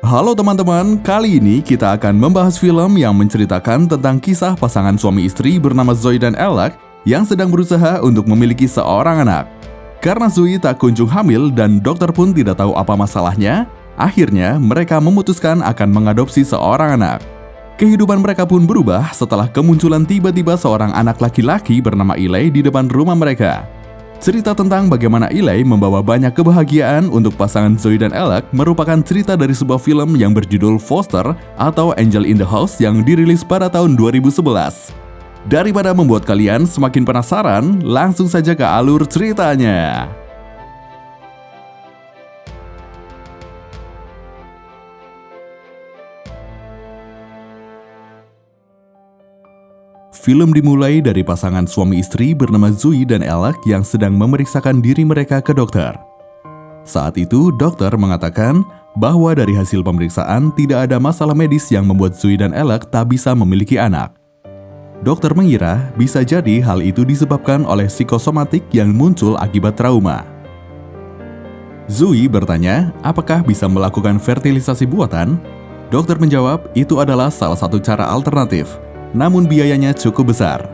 Halo teman-teman, kali ini kita akan membahas film yang menceritakan tentang kisah pasangan suami istri bernama Zoe dan Alec yang sedang berusaha untuk memiliki seorang anak. Karena Zoe tak kunjung hamil dan dokter pun tidak tahu apa masalahnya, akhirnya mereka memutuskan akan mengadopsi seorang anak. Kehidupan mereka pun berubah setelah kemunculan tiba-tiba seorang anak laki-laki bernama Eli di depan rumah mereka. Cerita tentang bagaimana Eli membawa banyak kebahagiaan untuk pasangan Zoe dan Alec merupakan cerita dari sebuah film yang berjudul Foster atau Angel in the House yang dirilis pada tahun 2011. Daripada membuat kalian semakin penasaran, langsung saja ke alur ceritanya. Film dimulai dari pasangan suami istri bernama Zoe dan Alec yang sedang memeriksakan diri mereka ke dokter. Saat itu, dokter mengatakan bahwa dari hasil pemeriksaan tidak ada masalah medis yang membuat Zoe dan Alec tak bisa memiliki anak. Dokter mengira bisa jadi hal itu disebabkan oleh psikosomatik yang muncul akibat trauma. Zoe bertanya, apakah bisa melakukan fertilisasi buatan? Dokter menjawab, itu adalah salah satu cara alternatif. Namun biayanya cukup besar.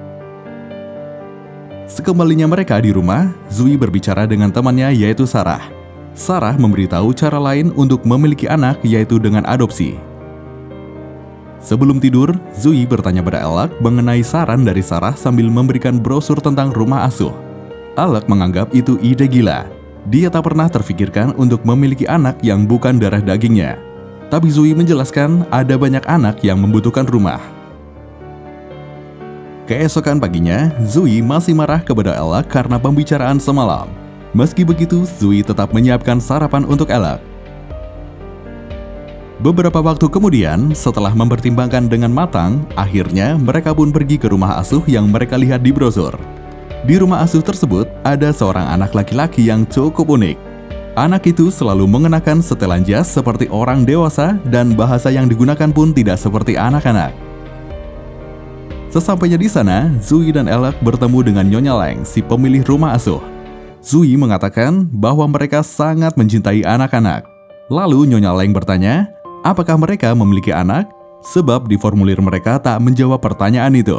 Sekembalinya mereka di rumah, Zoe berbicara dengan temannya yaitu Sarah. Sarah memberitahu cara lain untuk memiliki anak yaitu dengan adopsi. Sebelum tidur, Zoe bertanya pada Alec mengenai saran dari Sarah sambil memberikan brosur tentang rumah asuh. Alec menganggap itu ide gila. Dia tak pernah terfikirkan untuk memiliki anak yang bukan darah dagingnya. Tapi Zoe menjelaskan ada banyak anak yang membutuhkan rumah. Keesokan paginya, Zoe masih marah kepada Alec karena pembicaraan semalam. Meski begitu, Zoe tetap menyiapkan sarapan untuk Alec. Beberapa waktu kemudian, setelah mempertimbangkan dengan matang, akhirnya mereka pun pergi ke rumah asuh yang mereka lihat di brosur. Di rumah asuh tersebut, ada seorang anak laki-laki yang cukup unik. Anak itu selalu mengenakan setelan jas seperti orang dewasa dan bahasa yang digunakan pun tidak seperti anak-anak. Sesampainya di sana, Zoe dan Alec bertemu dengan Nyonya Lang, si pemilik rumah asuh. Zoe mengatakan bahwa mereka sangat mencintai anak-anak. Lalu Nyonya Lang bertanya, apakah mereka memiliki anak? Sebab di formulir mereka tak menjawab pertanyaan itu.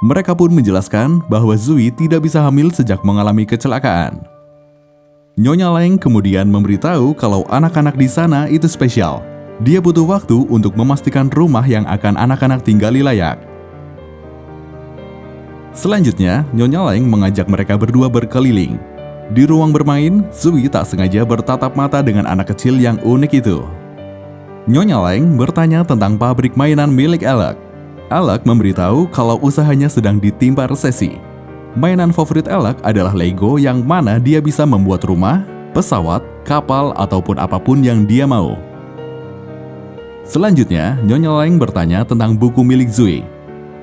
Mereka pun menjelaskan bahwa Zoe tidak bisa hamil sejak mengalami kecelakaan. Nyonya Lang kemudian memberitahu kalau anak-anak di sana itu spesial. Dia butuh waktu untuk memastikan rumah yang akan anak-anak tinggali layak. Selanjutnya, Nyonya Lang mengajak mereka berdua berkeliling. Di ruang bermain, Zoe tak sengaja bertatap mata dengan anak kecil yang unik itu. Nyonya Lang bertanya tentang pabrik mainan milik Alec. Alec memberitahu kalau usahanya sedang ditimpa resesi. Mainan favorit Alec adalah Lego yang mana dia bisa membuat rumah, pesawat, kapal, ataupun apapun yang dia mau. Selanjutnya, Nyonya Lang bertanya tentang buku milik Zoe.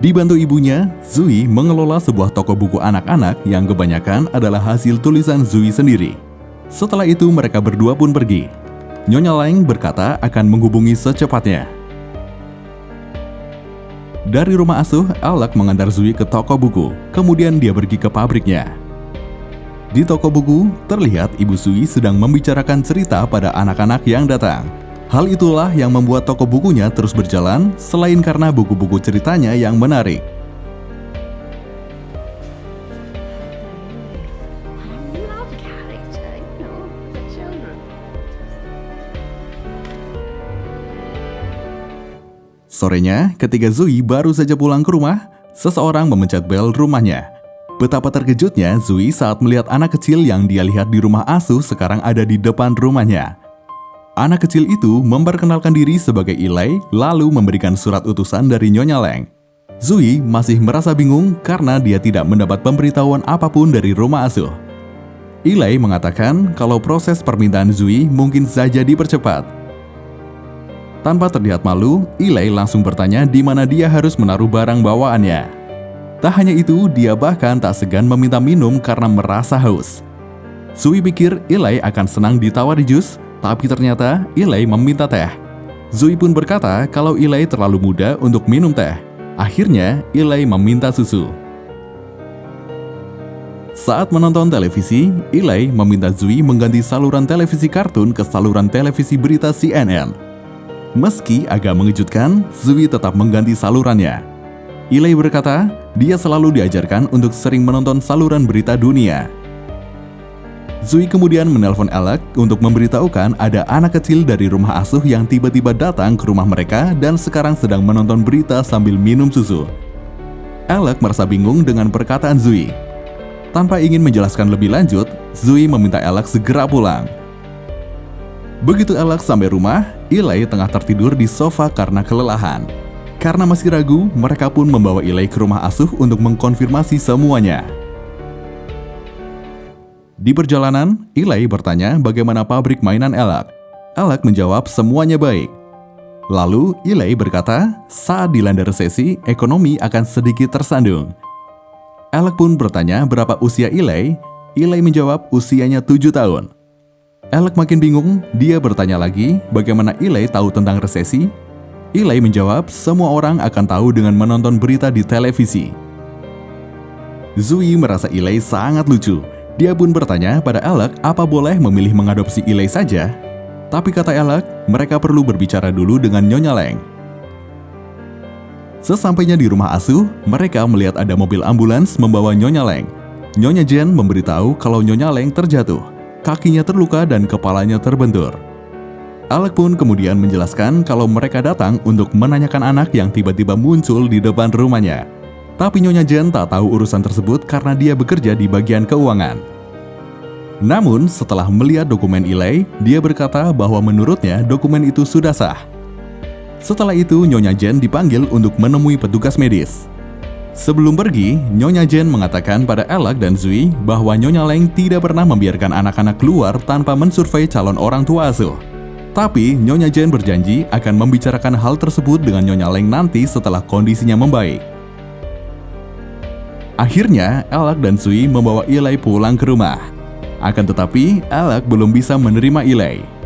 Dibantu ibunya, Zoe mengelola sebuah toko buku anak-anak yang kebanyakan adalah hasil tulisan Zoe sendiri. Setelah itu mereka berdua pun pergi. Nyonya Lang berkata akan menghubungi secepatnya. Dari rumah asuh, Alec mengantar Zoe ke toko buku, kemudian dia pergi ke pabriknya. Di toko buku, terlihat ibu Zoe sedang membicarakan cerita pada anak-anak yang datang. Hal itulah yang membuat toko bukunya terus berjalan, selain karena buku-buku ceritanya yang menarik. Sorenya, ketika Zoe baru saja pulang ke rumah, seseorang memencet bel rumahnya. Betapa terkejutnya Zoe saat melihat anak kecil yang dia lihat di rumah asuh sekarang ada di depan rumahnya. Anak kecil itu memperkenalkan diri sebagai Eli, lalu memberikan surat utusan dari Nyonya Lang. Zoe masih merasa bingung karena dia tidak mendapat pemberitahuan apapun dari rumah asuh. Eli mengatakan kalau proses permintaan Zoe mungkin saja dipercepat. Tanpa terlihat malu, Eli langsung bertanya di mana dia harus menaruh barang bawaannya. Tak hanya itu, dia bahkan tak segan meminta minum karena merasa haus. Zoe pikir Eli akan senang ditawari jus, tapi ternyata Eli meminta teh. Zoe pun berkata kalau Eli terlalu muda untuk minum teh. Akhirnya, Eli meminta susu. Saat menonton televisi, Eli meminta Zui mengganti saluran televisi kartun ke saluran televisi berita CNN. Meski agak mengejutkan, Zui tetap mengganti salurannya. Eli berkata, dia selalu diajarkan untuk sering menonton saluran berita dunia. Zui kemudian menelpon Alex untuk memberitahukan ada anak kecil dari rumah asuh yang tiba-tiba datang ke rumah mereka dan sekarang sedang menonton berita sambil minum susu. Alex merasa bingung dengan perkataan Zui. Tanpa ingin menjelaskan lebih lanjut, Zui meminta Alex segera pulang. Begitu Alex sampai rumah, Eli tengah tertidur di sofa karena kelelahan. Karena masih ragu, mereka pun membawa Eli ke rumah asuh untuk mengkonfirmasi semuanya. Di perjalanan, Eli bertanya bagaimana pabrik mainan Alex. Alex menjawab semuanya baik. Lalu, Eli berkata, saat dilanda resesi, ekonomi akan sedikit tersandung. Alex pun bertanya berapa usia Eli. Eli menjawab usianya 7 tahun. Alex makin bingung, dia bertanya lagi bagaimana Eli tahu tentang resesi. Eli menjawab semua orang akan tahu dengan menonton berita di televisi. Zui merasa Eli sangat lucu. Dia pun bertanya pada Alex apa boleh memilih mengadopsi Eli saja. Tapi kata Alex, mereka perlu berbicara dulu dengan Nyonya Leng. Sesampainya di rumah asuh, mereka melihat ada mobil ambulans membawa Nyonya Leng. Nyonya Jen memberitahu kalau Nyonya Leng terjatuh, kakinya terluka dan kepalanya terbentur. Alex pun kemudian menjelaskan kalau mereka datang untuk menanyakan anak yang tiba-tiba muncul di depan rumahnya. Tapi Nyonya Jen tak tahu urusan tersebut karena dia bekerja di bagian keuangan. Namun setelah melihat dokumen Eli, dia berkata bahwa menurutnya dokumen itu sudah sah. Setelah itu Nyonya Jen dipanggil untuk menemui petugas medis. Sebelum pergi, Nyonya Jen mengatakan pada Alex dan Zui bahwa Nyonya Leng tidak pernah membiarkan anak-anak keluar tanpa mensurvei calon orang tua asuh. Tapi Nyonya Jen berjanji akan membicarakan hal tersebut dengan Nyonya Leng nanti setelah kondisinya membaik. Akhirnya, Alex dan Zui membawa Eli pulang ke rumah. Akan tetapi, Alex belum bisa menerima Eli.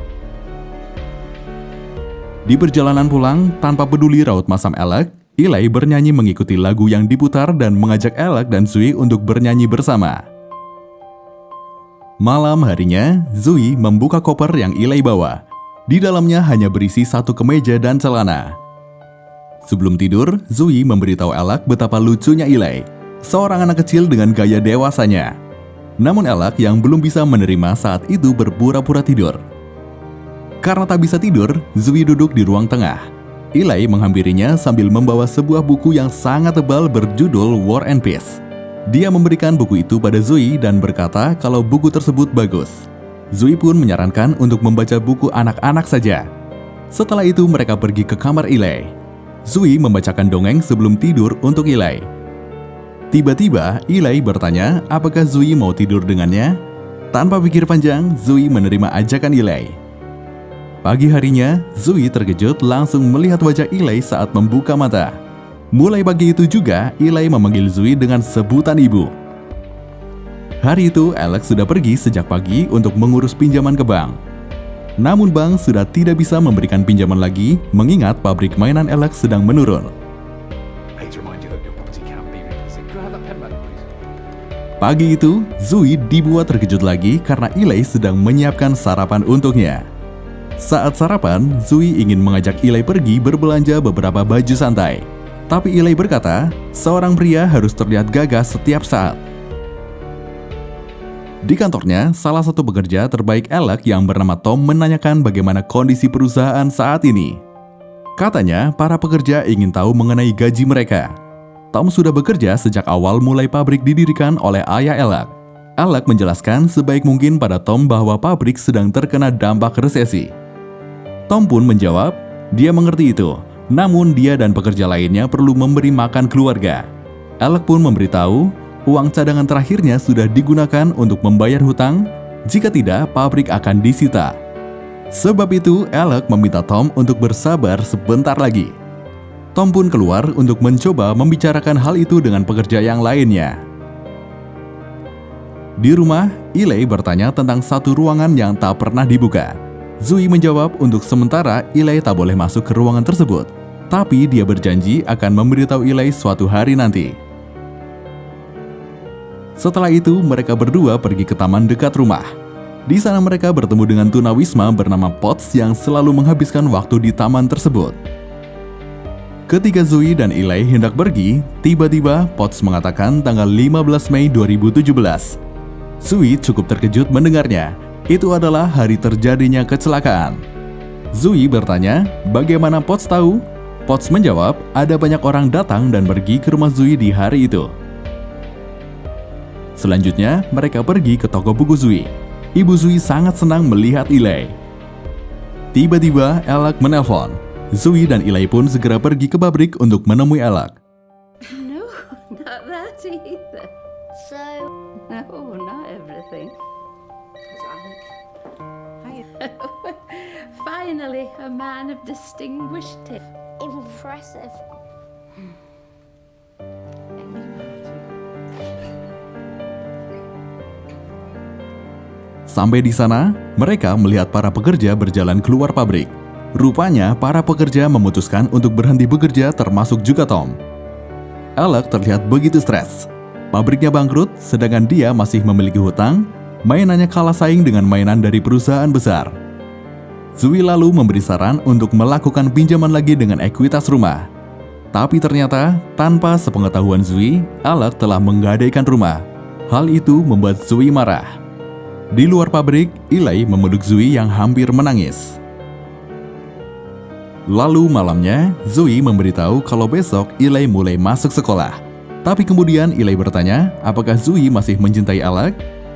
Di perjalanan pulang, tanpa peduli raut masam Alex, Eli bernyanyi mengikuti lagu yang diputar dan mengajak Alex dan Zui untuk bernyanyi bersama. Malam harinya, Zui membuka koper yang Eli bawa. Di dalamnya hanya berisi satu kemeja dan celana. Sebelum tidur, Zui memberitahu Alex betapa lucunya Eli, seorang anak kecil dengan gaya dewasanya. Namun Alex yang belum bisa menerima saat itu berpura-pura tidur. Karena tak bisa tidur, Zui duduk di ruang tengah. Eli menghampirinya sambil membawa sebuah buku yang sangat tebal berjudul War and Peace. Dia memberikan buku itu pada Zui dan berkata kalau buku tersebut bagus. Zui pun menyarankan untuk membaca buku anak-anak saja. Setelah itu mereka pergi ke kamar Eli. Zui membacakan dongeng sebelum tidur untuk Eli. Tiba-tiba Eli bertanya apakah Zui mau tidur dengannya. Tanpa pikir panjang, Zui menerima ajakan Eli. Pagi harinya, Zui terkejut langsung melihat wajah Eli saat membuka mata. Mulai pagi itu juga, Eli memanggil Zui dengan sebutan ibu. Hari itu, Alex sudah pergi sejak pagi untuk mengurus pinjaman ke bank. Namun bank sudah tidak bisa memberikan pinjaman lagi, mengingat pabrik mainan Alex sedang menurun. Pagi itu, Zui dibuat terkejut lagi karena Eli sedang menyiapkan sarapan untuknya. Saat sarapan, Zui ingin mengajak Eli pergi berbelanja beberapa baju santai. Tapi Eli berkata, seorang pria harus terlihat gagah setiap saat. Di kantornya, salah satu pekerja terbaik Alex yang bernama Tom menanyakan bagaimana kondisi perusahaan saat ini. Katanya, para pekerja ingin tahu mengenai gaji mereka. Tom sudah bekerja sejak awal mulai pabrik didirikan oleh ayah Alex. Alex menjelaskan sebaik mungkin pada Tom bahwa pabrik sedang terkena dampak resesi. Tom pun menjawab, dia mengerti itu, namun dia dan pekerja lainnya perlu memberi makan keluarga. Alex pun memberitahu, uang cadangan terakhirnya sudah digunakan untuk membayar hutang, jika tidak pabrik akan disita. Sebab itu, Alex meminta Tom untuk bersabar sebentar lagi. Tom pun keluar untuk mencoba membicarakan hal itu dengan pekerja yang lainnya. Di rumah, Eli bertanya tentang satu ruangan yang tak pernah dibuka. Zui menjawab untuk sementara Eli tak boleh masuk ke ruangan tersebut, tapi dia berjanji akan memberitahu Eli suatu hari nanti. Setelah itu, mereka berdua pergi ke taman dekat rumah. Di sana mereka bertemu dengan tunawisma bernama Potts yang selalu menghabiskan waktu di taman tersebut. Ketika Zoe dan Eli hendak pergi, tiba-tiba Potts mengatakan tanggal 15 Mei 2017. Zoe cukup terkejut mendengarnya. Itu adalah hari terjadinya kecelakaan. Zoe bertanya, bagaimana Potts tahu? Potts menjawab, ada banyak orang datang dan pergi ke rumah Zoe di hari itu. Selanjutnya, mereka pergi ke toko buku Zoe. Ibu Zoe sangat senang melihat Eli. Tiba-tiba, Alec menelpon. Zoe dan Eli pun segera pergi ke pabrik untuk menemui Alec. No, not that either. So, No, not everything. Finally, a man of distinguished taste. impressive. Sampai di sana, mereka melihat para pekerja berjalan keluar pabrik. Rupanya, para pekerja memutuskan untuk berhenti bekerja termasuk juga Tom. Alec terlihat begitu stres. Pabriknya bangkrut, sedangkan dia masih memiliki hutang. Mainannya kalah saing dengan mainan dari perusahaan besar. Zoe lalu memberi saran untuk melakukan pinjaman lagi dengan ekuitas rumah. Tapi ternyata, tanpa sepengetahuan Zoe, Alec telah menggadaikan rumah. Hal itu membuat Zoe marah. Di luar pabrik, Eli memeluk Zoe yang hampir menangis. Lalu malamnya, Zoe memberitahu kalau besok Eli mulai masuk sekolah. Tapi kemudian Eli bertanya, apakah Zoe masih mencintai Alec?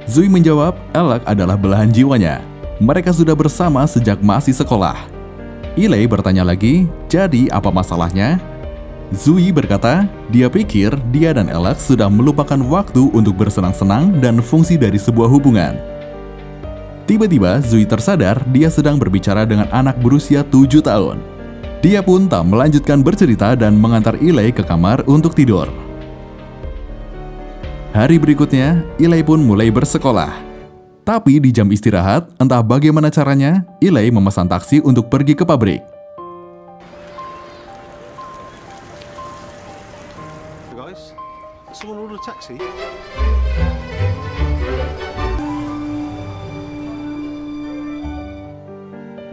Zoe menjawab, Alec adalah belahan jiwanya. Mereka sudah bersama sejak masih sekolah. Eli bertanya lagi, jadi apa masalahnya? Zoe berkata, dia pikir dia dan Alec sudah melupakan waktu untuk bersenang-senang dan fungsi dari sebuah hubungan. Tiba-tiba Zoe tersadar dia sedang berbicara dengan anak berusia 7 tahun. Dia pun tak melanjutkan bercerita dan mengantar Eli ke kamar untuk tidur. Hari berikutnya, Eli pun mulai bersekolah. Tapi di jam istirahat, entah bagaimana caranya, Eli memesan taksi untuk pergi ke pabrik. Guys, someone order a taxi?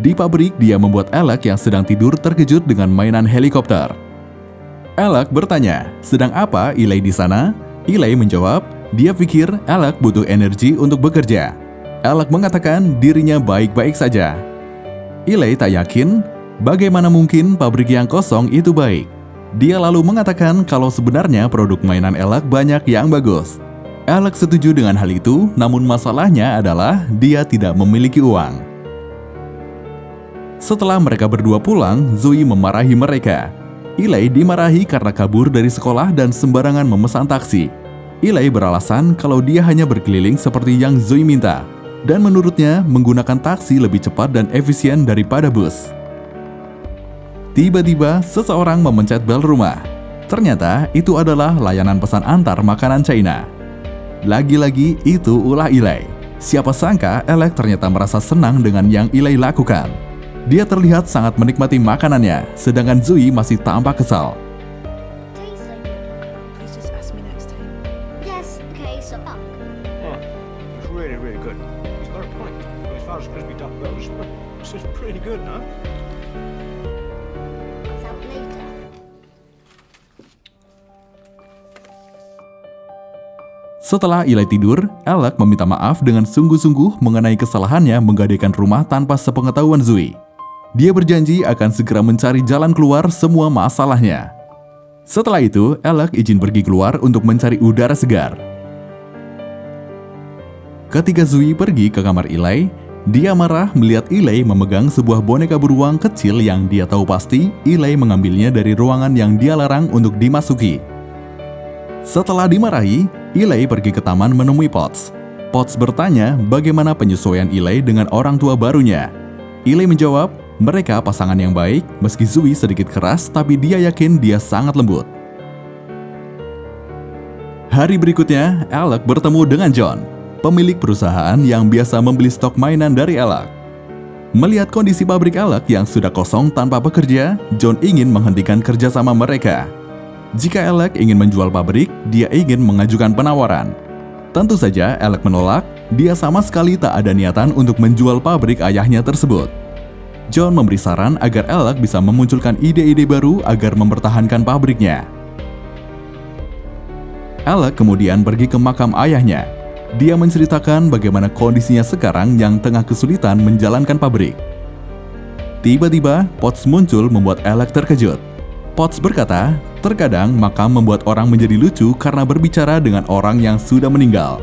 Di pabrik, dia membuat Alec yang sedang tidur terkejut dengan mainan helikopter. Alec bertanya, sedang apa Eli di sana? Eli menjawab, dia pikir Alec butuh energi untuk bekerja. Alec mengatakan dirinya baik-baik saja. Eli tak yakin, bagaimana mungkin pabrik yang kosong itu baik. Dia lalu mengatakan kalau sebenarnya produk mainan Alec banyak yang bagus. Alec setuju dengan hal itu, namun masalahnya adalah dia tidak memiliki uang. Setelah mereka berdua pulang, Zoe memarahi mereka. Eli dimarahi karena kabur dari sekolah dan sembarangan memesan taksi. Eli beralasan kalau dia hanya berkeliling seperti yang Zoe minta, dan menurutnya menggunakan taksi lebih cepat dan efisien daripada bus. Tiba-tiba, seseorang memencet bel rumah. Ternyata itu adalah layanan pesan antar makanan China. Lagi-lagi itu ulah Eli. Siapa sangka Alec ternyata merasa senang dengan yang Eli lakukan. Dia terlihat sangat menikmati makanannya, sedangkan Zoe masih tampak kesal. Tastes like good. Please just ask me next time. Yes, okay, so up. Oh, it's really, really good. He's got a point. As far as crispy duck goes, this is pretty good, no? Out later. Setelah Eli tidur, Alec meminta maaf dengan sungguh-sungguh mengenai kesalahannya menggadaikan rumah tanpa sepengetahuan Zoe. Dia berjanji akan segera mencari jalan keluar semua masalahnya. Setelah itu, Alec izin pergi keluar untuk mencari udara segar. Ketika Zoe pergi ke kamar Eli, dia marah melihat Eli memegang sebuah boneka beruang kecil yang dia tahu pasti Eli mengambilnya dari ruangan yang dia larang untuk dimasuki. Setelah dimarahi, Eli pergi ke taman menemui Potts. Potts bertanya bagaimana penyesuaian Eli dengan orang tua barunya. Eli menjawab, mereka pasangan yang baik, meski Zoe sedikit keras, tapi dia yakin dia sangat lembut. Hari berikutnya, Alec bertemu dengan John, pemilik perusahaan yang biasa membeli stok mainan dari Alec. Melihat kondisi pabrik Alec yang sudah kosong tanpa pekerja, John ingin menghentikan kerjasama mereka. Jika Alec ingin menjual pabrik, dia ingin mengajukan penawaran. Tentu saja Alec menolak, dia sama sekali tak ada niatan untuk menjual pabrik ayahnya tersebut. John memberi saran agar Alec bisa memunculkan ide-ide baru agar mempertahankan pabriknya. Alec kemudian pergi ke makam ayahnya. Dia menceritakan bagaimana kondisinya sekarang yang tengah kesulitan menjalankan pabrik. Tiba-tiba, Potts muncul membuat Alec terkejut. Potts berkata, terkadang makam membuat orang menjadi lucu karena berbicara dengan orang yang sudah meninggal.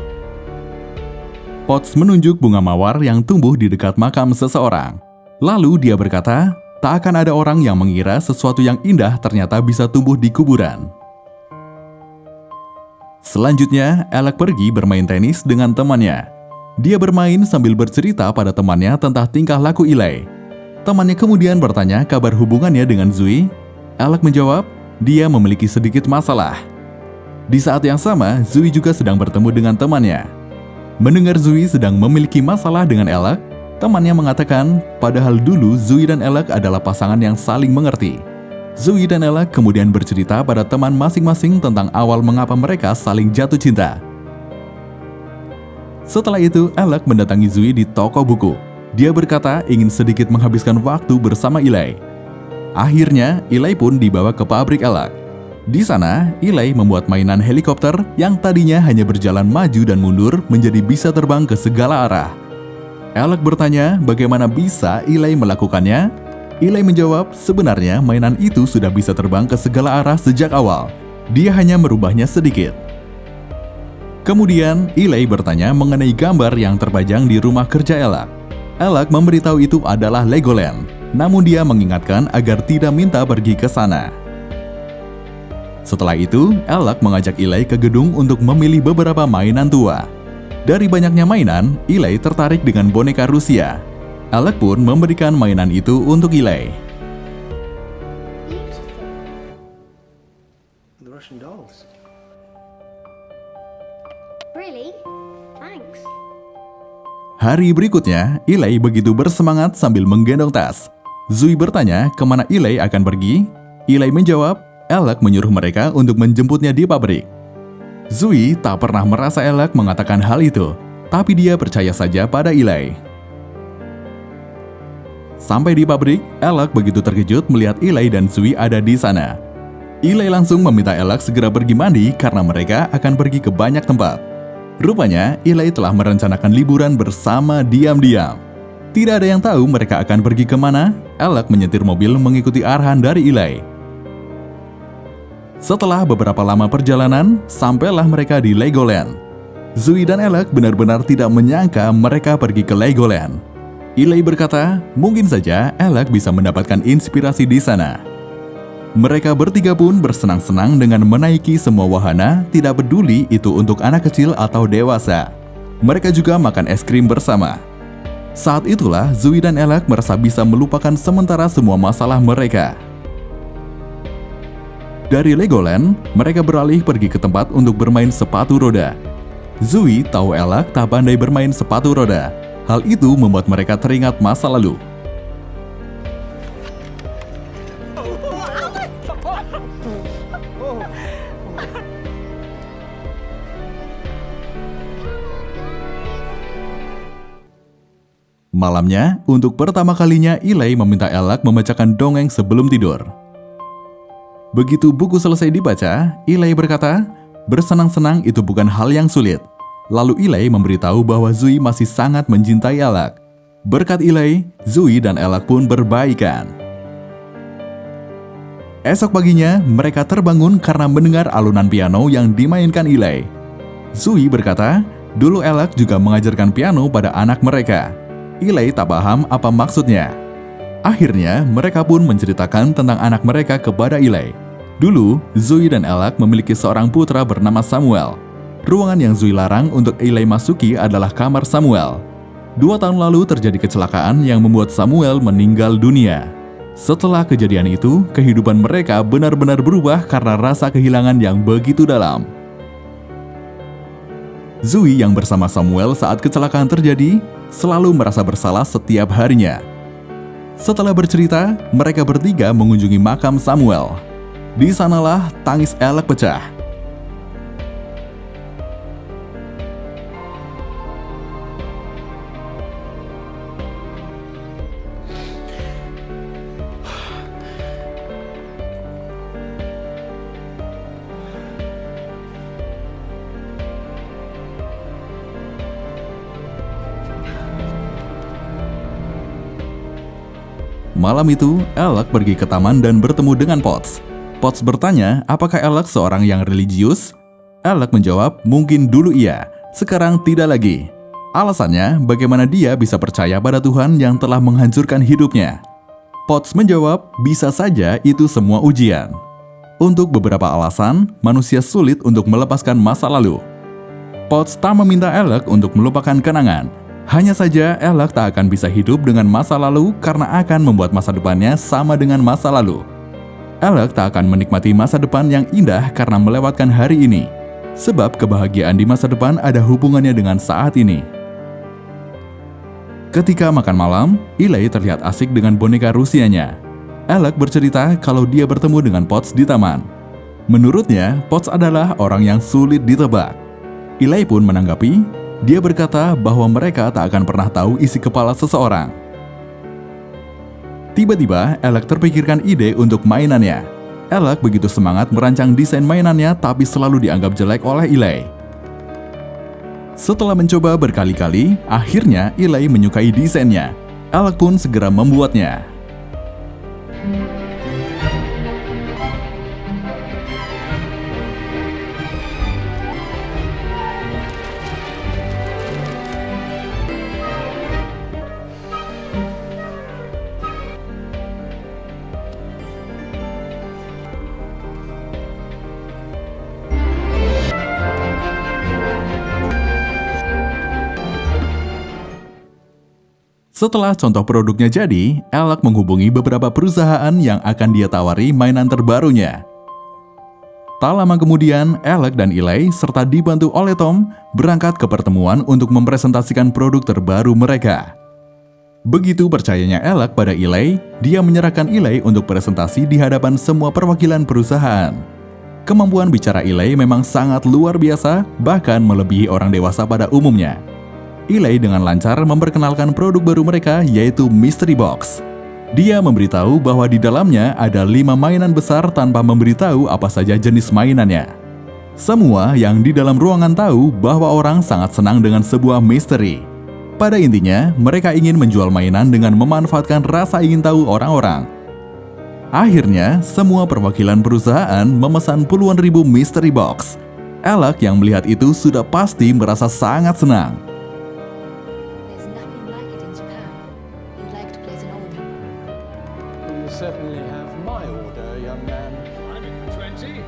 Potts menunjuk bunga mawar yang tumbuh di dekat makam seseorang. Lalu dia berkata, tak akan ada orang yang mengira sesuatu yang indah ternyata bisa tumbuh di kuburan. Selanjutnya, Alec pergi bermain tenis dengan temannya. Dia bermain sambil bercerita pada temannya tentang tingkah laku Eli. Temannya kemudian bertanya kabar hubungannya dengan Zoe. Alec menjawab, dia memiliki sedikit masalah. Di saat yang sama, Zoe juga sedang bertemu dengan temannya. Mendengar Zoe sedang memiliki masalah dengan Alec, temannya mengatakan, padahal dulu Zoe dan Alec adalah pasangan yang saling mengerti. Zoe dan Alec kemudian bercerita pada teman masing-masing tentang awal mengapa mereka saling jatuh cinta. Setelah itu, Alec mendatangi Zoe di toko buku. Dia berkata ingin sedikit menghabiskan waktu bersama Eli. Akhirnya, Eli pun dibawa ke pabrik Alec. Di sana, Eli membuat mainan helikopter yang tadinya hanya berjalan maju dan mundur menjadi bisa terbang ke segala arah. Alec bertanya bagaimana bisa Eli melakukannya. Eli menjawab, sebenarnya mainan itu sudah bisa terbang ke segala arah sejak awal. Dia hanya merubahnya sedikit. Kemudian, Eli bertanya mengenai gambar yang terpajang di rumah kerja Alec. Alec memberitahu itu adalah Legoland, namun dia mengingatkan agar tidak minta pergi ke sana. Setelah itu, Alec mengajak Eli ke gedung untuk memilih beberapa mainan tua. Dari banyaknya mainan, Eli tertarik dengan boneka Rusia. Alec pun memberikan mainan itu untuk Eli. Beautiful. The Russian dolls. Really? Thanks. Hari berikutnya, Eli begitu bersemangat sambil menggendong tas. Zoe bertanya kemana Eli akan pergi. Eli menjawab, Alec menyuruh mereka untuk menjemputnya di pabrik. Zoe tak pernah merasa Alec mengatakan hal itu, tapi dia percaya saja pada Eli. Sampai di pabrik, Alec begitu terkejut melihat Eli dan Zoe ada di sana. Eli langsung meminta Alec segera pergi mandi karena mereka akan pergi ke banyak tempat. Rupanya, Eli telah merencanakan liburan bersama diam-diam. Tidak ada yang tahu mereka akan pergi kemana. Alec menyetir mobil mengikuti arahan dari Eli. Setelah beberapa lama perjalanan, sampailah mereka di Legoland. Zoe dan Alec benar-benar tidak menyangka mereka pergi ke Legoland. Eli berkata, mungkin saja Alec bisa mendapatkan inspirasi di sana. Mereka bertiga pun bersenang-senang dengan menaiki semua wahana, tidak peduli itu untuk anak kecil atau dewasa. Mereka juga makan es krim bersama. Saat itulah Zoe dan Alec merasa bisa melupakan sementara semua masalah mereka. Dari Legoland, mereka beralih pergi ke tempat untuk bermain sepatu roda. Zoe tahu Alec tak pandai bermain sepatu roda. Hal itu membuat mereka teringat masa lalu. Malamnya, untuk pertama kalinya Eli meminta Alec membacakan dongeng sebelum tidur. Begitu buku selesai dibaca, Eli berkata, bersenang-senang itu bukan hal yang sulit. Lalu Eli memberitahu bahwa Zoe masih sangat mencintai Alec. Berkat Eli, Zoe dan Alec pun berbaikan. Esok paginya, mereka terbangun karena mendengar alunan piano yang dimainkan Eli. Zoe berkata, dulu Alec juga mengajarkan piano pada anak mereka. Eli tak paham apa maksudnya. Akhirnya, mereka pun menceritakan tentang anak mereka kepada Eli. Dulu, Zoe dan Alec memiliki seorang putra bernama Samuel. Ruangan yang Zoe larang untuk Eli masuki adalah kamar Samuel. 2 tahun lalu terjadi kecelakaan yang membuat Samuel meninggal dunia. Setelah kejadian itu, kehidupan mereka benar-benar berubah karena rasa kehilangan yang begitu dalam. Zoe yang bersama Samuel saat kecelakaan terjadi, selalu merasa bersalah setiap harinya. Setelah bercerita, mereka bertiga mengunjungi makam Samuel. Di sanalah tangis Alec pecah. Malam itu, Alex pergi ke taman dan bertemu dengan Potts. Potts bertanya apakah Alex seorang yang religius. Alex menjawab mungkin dulu iya, sekarang tidak lagi. Alasannya bagaimana dia bisa percaya pada Tuhan yang telah menghancurkan hidupnya. Potts menjawab bisa saja itu semua ujian. Untuk beberapa alasan, manusia sulit untuk melepaskan masa lalu. Potts tak meminta Alex untuk melupakan kenangan. Hanya saja Alex tak akan bisa hidup dengan masa lalu karena akan membuat masa depannya sama dengan masa lalu. Alex tak akan menikmati masa depan yang indah karena melewatkan hari ini. Sebab kebahagiaan di masa depan ada hubungannya dengan saat ini. Ketika makan malam, Eli terlihat asik dengan boneka Rusianya. Alex bercerita kalau dia bertemu dengan Potts di taman. Menurutnya, Potts adalah orang yang sulit ditebak. Eli pun menanggapi. Dia berkata bahwa mereka tak akan pernah tahu isi kepala seseorang. Tiba-tiba, Alex terpikirkan ide untuk mainannya. Alex begitu semangat merancang desain mainannya tapi selalu dianggap jelek oleh Eli. Setelah mencoba berkali-kali, akhirnya Eli menyukai desainnya. Alex pun segera membuatnya. Setelah contoh produknya jadi, Alex menghubungi beberapa perusahaan yang akan dia tawari mainan terbarunya. Tak lama kemudian, Alex dan Eli serta dibantu oleh Tom berangkat ke pertemuan untuk mempresentasikan produk terbaru mereka. Begitu percayanya Alex pada Eli, dia menyerahkan Eli untuk presentasi di hadapan semua perwakilan perusahaan. Kemampuan bicara Eli memang sangat luar biasa, bahkan melebihi orang dewasa pada umumnya. Eli dengan lancar memperkenalkan produk baru mereka yaitu Mystery Box. Dia memberitahu bahwa di dalamnya ada 5 mainan besar tanpa memberitahu apa saja jenis mainannya. Semua yang di dalam ruangan tahu bahwa orang sangat senang dengan sebuah misteri. Pada intinya, mereka ingin menjual mainan dengan memanfaatkan rasa ingin tahu orang-orang. Akhirnya, semua perwakilan perusahaan memesan puluhan ribu Mystery Box. Alex yang melihat itu sudah pasti merasa sangat senang. Certainly have my order, young man. I'm in for 20.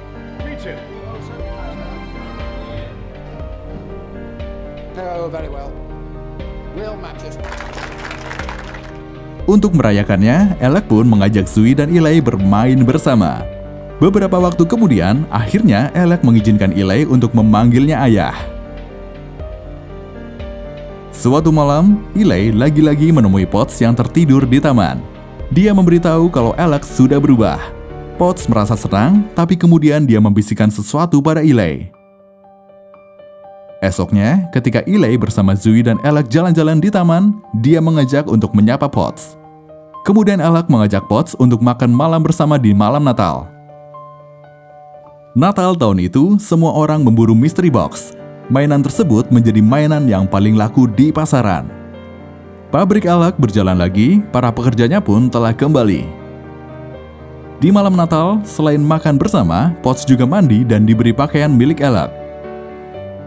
Me too. Oh, very well. We'll match it. Untuk merayakannya, Alex pun mengajak Zoe dan Eli bermain bersama. Beberapa waktu kemudian, akhirnya Alex mengizinkan Eli untuk memanggilnya ayah. Suatu malam, Eli lagi-lagi menemui Potts yang tertidur di taman. Dia memberitahu kalau Alex sudah berubah. Potts merasa senang, tapi kemudian dia membisikkan sesuatu pada Eli. Esoknya, ketika Eli bersama Zoe dan Alex jalan-jalan di taman, dia mengajak untuk menyapa Potts. Kemudian Alex mengajak Potts untuk makan malam bersama di malam Natal. Natal tahun itu, semua orang memburu Mystery Box. Mainan tersebut menjadi mainan yang paling laku di pasaran. Pabrik Alex berjalan lagi, para pekerjanya pun telah kembali. Di malam Natal, selain makan bersama, Potts juga mandi dan diberi pakaian milik Alex.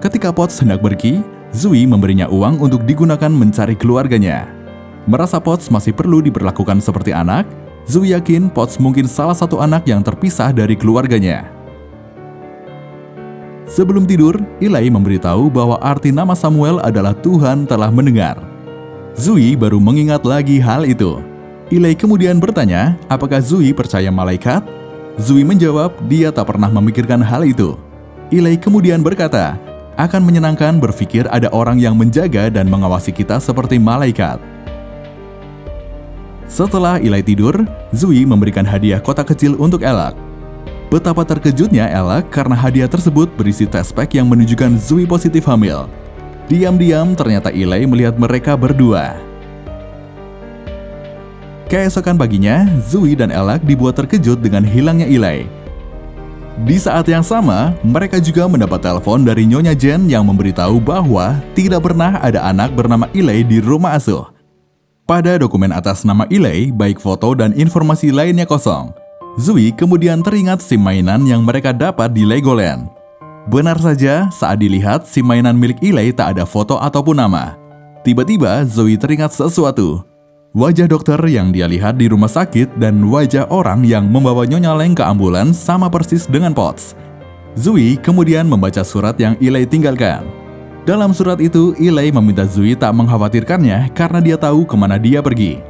Ketika Potts hendak pergi, Zoe memberinya uang untuk digunakan mencari keluarganya. Merasa Potts masih perlu diperlakukan seperti anak, Zoe yakin Potts mungkin salah satu anak yang terpisah dari keluarganya. Sebelum tidur, Eli memberitahu bahwa arti nama Samuel adalah Tuhan telah mendengar. Zoe baru mengingat lagi hal itu. Eli kemudian bertanya, apakah Zoe percaya malaikat? Zoe menjawab, dia tak pernah memikirkan hal itu. Eli kemudian berkata, akan menyenangkan berpikir ada orang yang menjaga dan mengawasi kita seperti malaikat. Setelah Eli tidur, Zoe memberikan hadiah kotak kecil untuk Alex. Betapa terkejutnya Alex karena hadiah tersebut berisi test pack yang menunjukkan Zoe positif hamil. Diam-diam ternyata Eli melihat mereka berdua. Keesokan paginya, Zoe dan Alex dibuat terkejut dengan hilangnya Eli. Di saat yang sama, mereka juga mendapat telepon dari Nyonya Jen yang memberitahu bahwa tidak pernah ada anak bernama Eli di rumah asuh. Pada dokumen atas nama Eli, baik foto dan informasi lainnya kosong. Zoe kemudian teringat SIM mainan yang mereka dapat di Legoland. Benar saja, saat dilihat SIM mainan milik Eli tak ada foto ataupun nama. Tiba-tiba Zoe teringat sesuatu. Wajah dokter yang dia lihat di rumah sakit dan wajah orang yang membawa Nyonya Leng ke ambulans sama persis dengan Potts. Zoe kemudian membaca surat yang Eli tinggalkan. Dalam surat itu, Eli meminta Zoe tak mengkhawatirkannya karena dia tahu kemana dia pergi.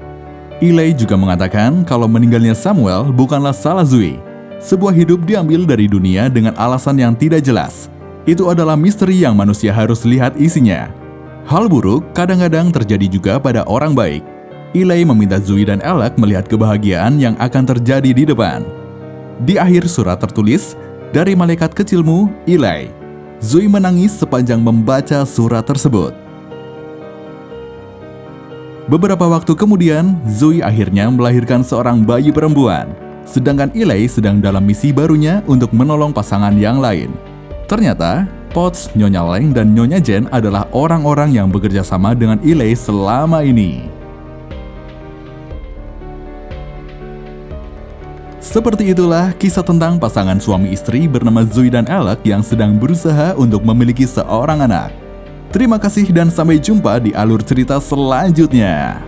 Eli juga mengatakan kalau meninggalnya Samuel bukanlah salah Zoe. Sebuah hidup diambil dari dunia dengan alasan yang tidak jelas. Itu adalah misteri yang manusia harus lihat isinya. Hal buruk kadang-kadang terjadi juga pada orang baik. Eli meminta Zoe dan Alec melihat kebahagiaan yang akan terjadi di depan. Di akhir surat tertulis, "Dari malaikat kecilmu, Eli." Zoe menangis sepanjang membaca surat tersebut. Beberapa waktu kemudian, Zoe akhirnya melahirkan seorang bayi perempuan. Sedangkan Eli sedang dalam misi barunya untuk menolong pasangan yang lain. Ternyata, Potts, Nyonya Leng, dan Nyonya Jen adalah orang-orang yang bekerja sama dengan Eli selama ini. Seperti itulah kisah tentang pasangan suami istri bernama Zoe dan Alec yang sedang berusaha untuk memiliki seorang anak. Terima kasih dan sampai jumpa di alur cerita selanjutnya.